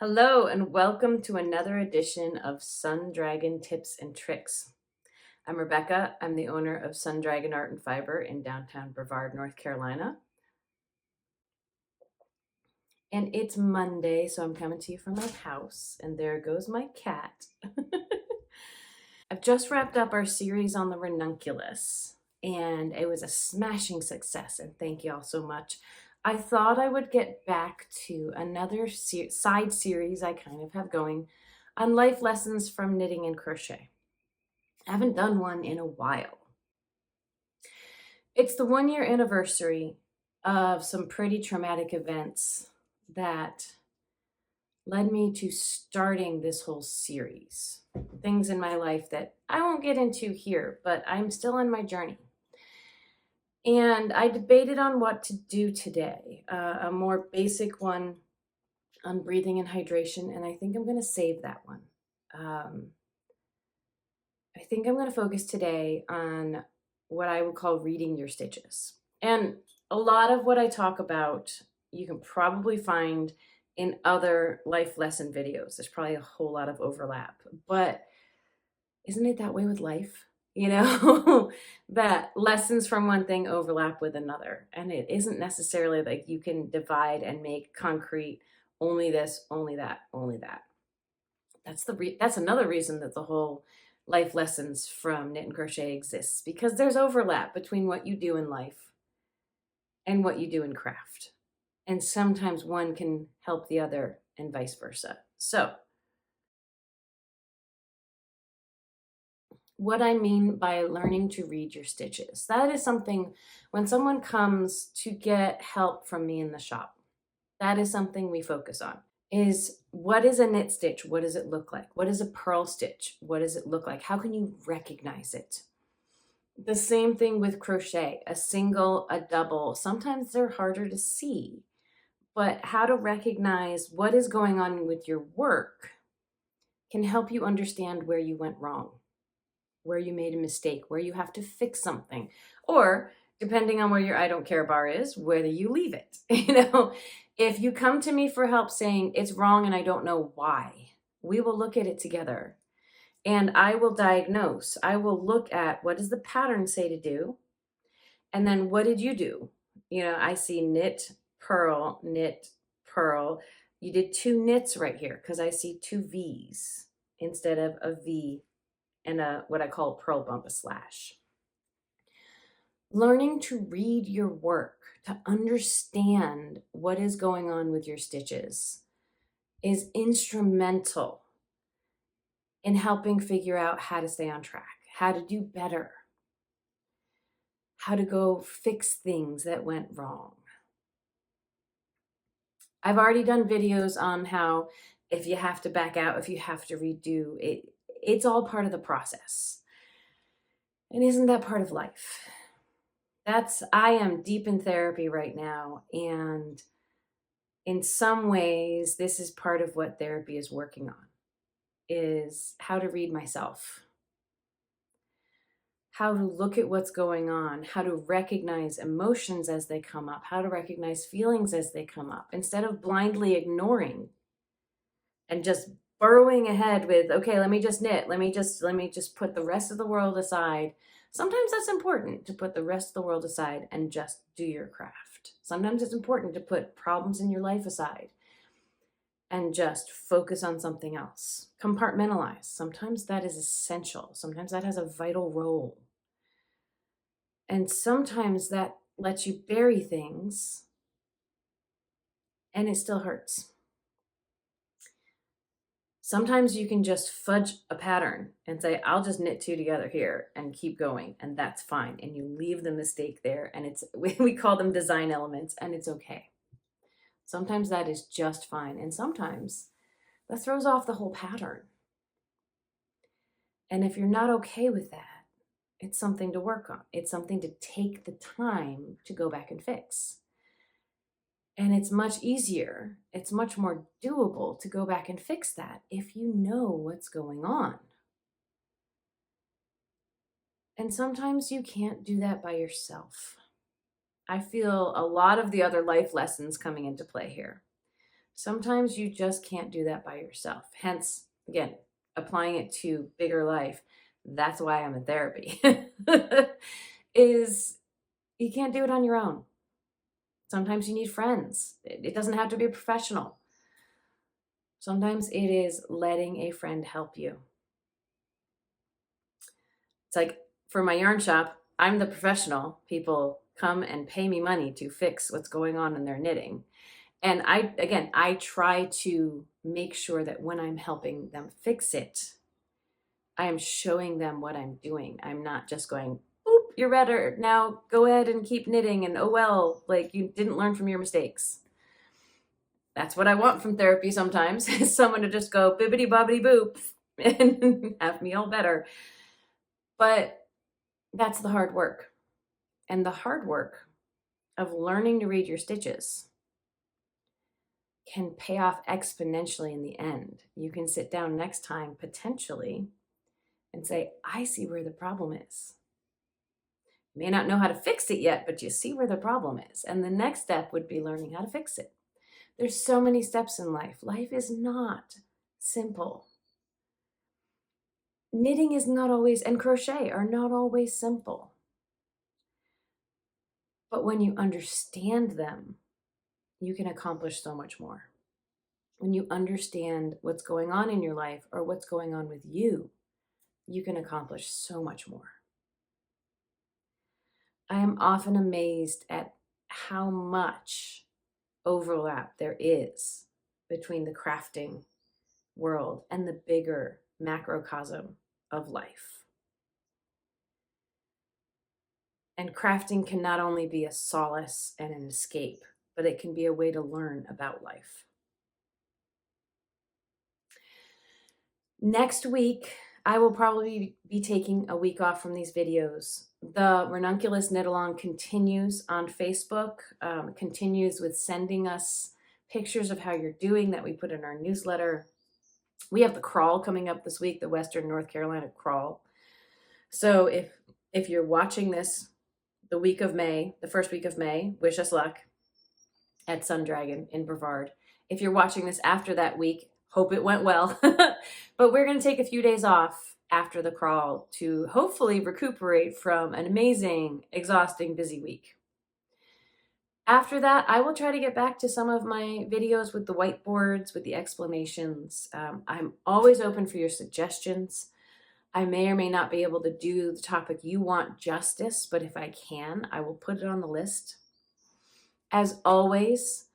Hello, and welcome to another edition of Sun Dragon Tips and Tricks. I'm Rebecca. I'm the owner of Sun Dragon Art and Fiber in downtown Brevard, North Carolina. And it's Monday, so I'm coming to you from my house, and there goes my cat. I've just wrapped up our series on the Ranunculus, and it was a smashing success, and thank you all so much. I thought I would get back to another side series I kind of have going on life lessons from knitting and crochet. I haven't done one in a while. It's the 1 year anniversary of some pretty traumatic events that led me to starting this whole series. Things in my life that I won't get into here, but I'm still on my journey. And I debated on what to do today, a more basic one on breathing and hydration, and I think I'm going to save that one. I think I'm going to focus today on what I would call reading your stitches. And a lot of what I talk about, you can probably find in other life lesson videos. There's probably a whole lot of overlap, but isn't it that way with life? You know, that lessons from one thing overlap with another. And it isn't necessarily like you can divide and make concrete only this, only that, only that. That's another reason that the whole life lessons from knit and crochet exists, because there's overlap between what you do in life and what you do in craft. And sometimes one can help the other and vice versa. So what I mean by learning to read your stitches, that is something when someone comes to get help from me in the shop, that is something we focus on. Is what is a knit stitch? What does it look like? What is a purl stitch? What does it look like? How can you recognize it? The same thing with crochet, a single, a double. Sometimes they're harder to see, but how to recognize what is going on with your work can help you understand where you went wrong, where you made a mistake, where you have to fix something, or depending on where your I don't care bar is, whether you leave it. If you come to me for help saying it's wrong and I don't know why, we will look at it together and I will diagnose. I will look at what does the pattern say to do? And then what did you do? I see knit, purl, knit, purl. You did two knits right here because I see two V's instead of a V and what I call purl bump, a slash. Learning to read your work, to understand what is going on with your stitches is instrumental in helping figure out how to stay on track, how to do better, how to go fix things that went wrong. I've already done videos on how if you have to back out, if you have to redo it, it's all part of the process. And isn't that part of life? I am deep in therapy right now, and in some ways, this is part of what therapy is working on, is how to read myself, how to look at what's going on, how to recognize emotions as they come up, how to recognize feelings as they come up, instead of blindly ignoring and just burrowing ahead with, okay, let me just knit, let me just put the rest of the world aside. Sometimes that's important, to put the rest of the world aside and just do your craft. Sometimes it's important to put problems in your life aside and just focus on something else. Compartmentalize. Sometimes that is essential. Sometimes that has a vital role. And sometimes that lets you bury things and it still hurts. Sometimes you can just fudge a pattern and say, I'll just knit two together here and keep going, and that's fine. And you leave the mistake there, and we call them design elements, and it's okay. Sometimes that is just fine, and sometimes that throws off the whole pattern. And if you're not okay with that, it's something to work on. It's something to take the time to go back and fix. And it's much easier, it's much more doable to go back and fix that if you know what's going on. And sometimes you can't do that by yourself. I feel a lot of the other life lessons coming into play here. Sometimes you just can't do that by yourself. Hence, again, applying it to bigger life. That's why I'm in therapy. Is you can't do it on your own. Sometimes you need friends. It doesn't have to be a professional. Sometimes it is letting a friend help you. It's like for my yarn shop, I'm the professional. People come and pay me money to fix what's going on in their knitting. And I try to make sure that when I'm helping them fix it, I am showing them what I'm doing. I'm not just going, oop, you're better. Now go ahead and keep knitting. And oh, well, like you didn't learn from your mistakes. That's what I want from therapy sometimes, is someone to just go bibbity bobbity boop and have me all better. But that's the hard work. And the hard work of learning to read your stitches can pay off exponentially in the end. You can sit down next time potentially and say, I see where the problem is. You may not know how to fix it yet, but you see where the problem is. And the next step would be learning how to fix it. There's so many steps in life. Life is not simple. Knitting is not always, and crochet are not always simple. But when you understand them, you can accomplish so much more. When you understand what's going on in your life or what's going on with you, you can accomplish so much more. I am often amazed at how much overlap there is between the crafting world and the bigger macrocosm of life. And crafting can not only be a solace and an escape, but it can be a way to learn about life. Next week, I will probably be taking a week off from these videos. The Ranunculus Knit Along continues on Facebook, continues with sending us pictures of how you're doing that we put in our newsletter. We have the crawl coming up this week, the Western North Carolina crawl. So if you're watching this the week of May, the first week of May, wish us luck at Sun Dragon in Brevard. If you're watching this after that week, hope it went well. But we're going to take a few days off after the crawl to hopefully recuperate from an amazing, exhausting, busy week. After that, I will try to get back to some of my videos with the whiteboards, with the explanations. I'm always open for your suggestions. I may or may not be able to do the topic you want justice, but if I can, I will put it on the list. As always,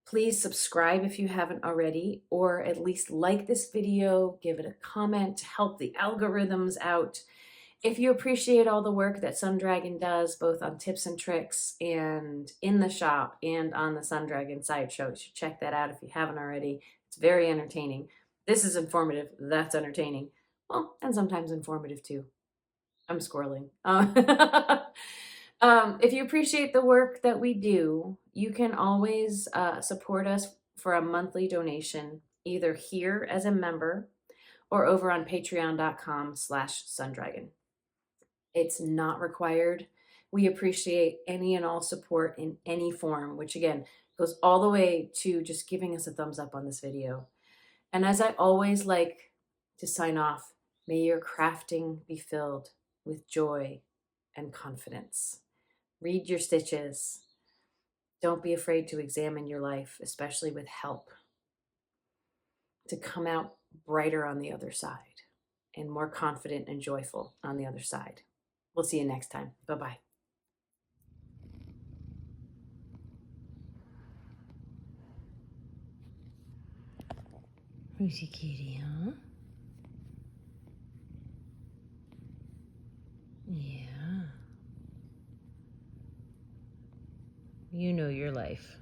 please subscribe if you haven't already, or at least like this video, give it a comment to help the algorithms out. If you appreciate all the work that Sun Dragon does, both on tips and tricks and in the shop and on the Sun Dragon sideshow, you should check that out if you haven't already. It's very entertaining. This is informative. That's entertaining. Well, and sometimes informative too. I'm squirreling. If you appreciate the work that we do, you can always support us for a monthly donation, either here as a member or over on patreon.com/sundragon. It's not required. We appreciate any and all support in any form, which again goes all the way to just giving us a thumbs up on this video. And as I always like to sign off, may your crafting be filled with joy and confidence. Read your stitches. Don't be afraid to examine your life, especially with help, to come out brighter on the other side and more confident and joyful on the other side. We'll see you next time. Bye-bye. Lucy Kitty, huh? Yeah. You know your life.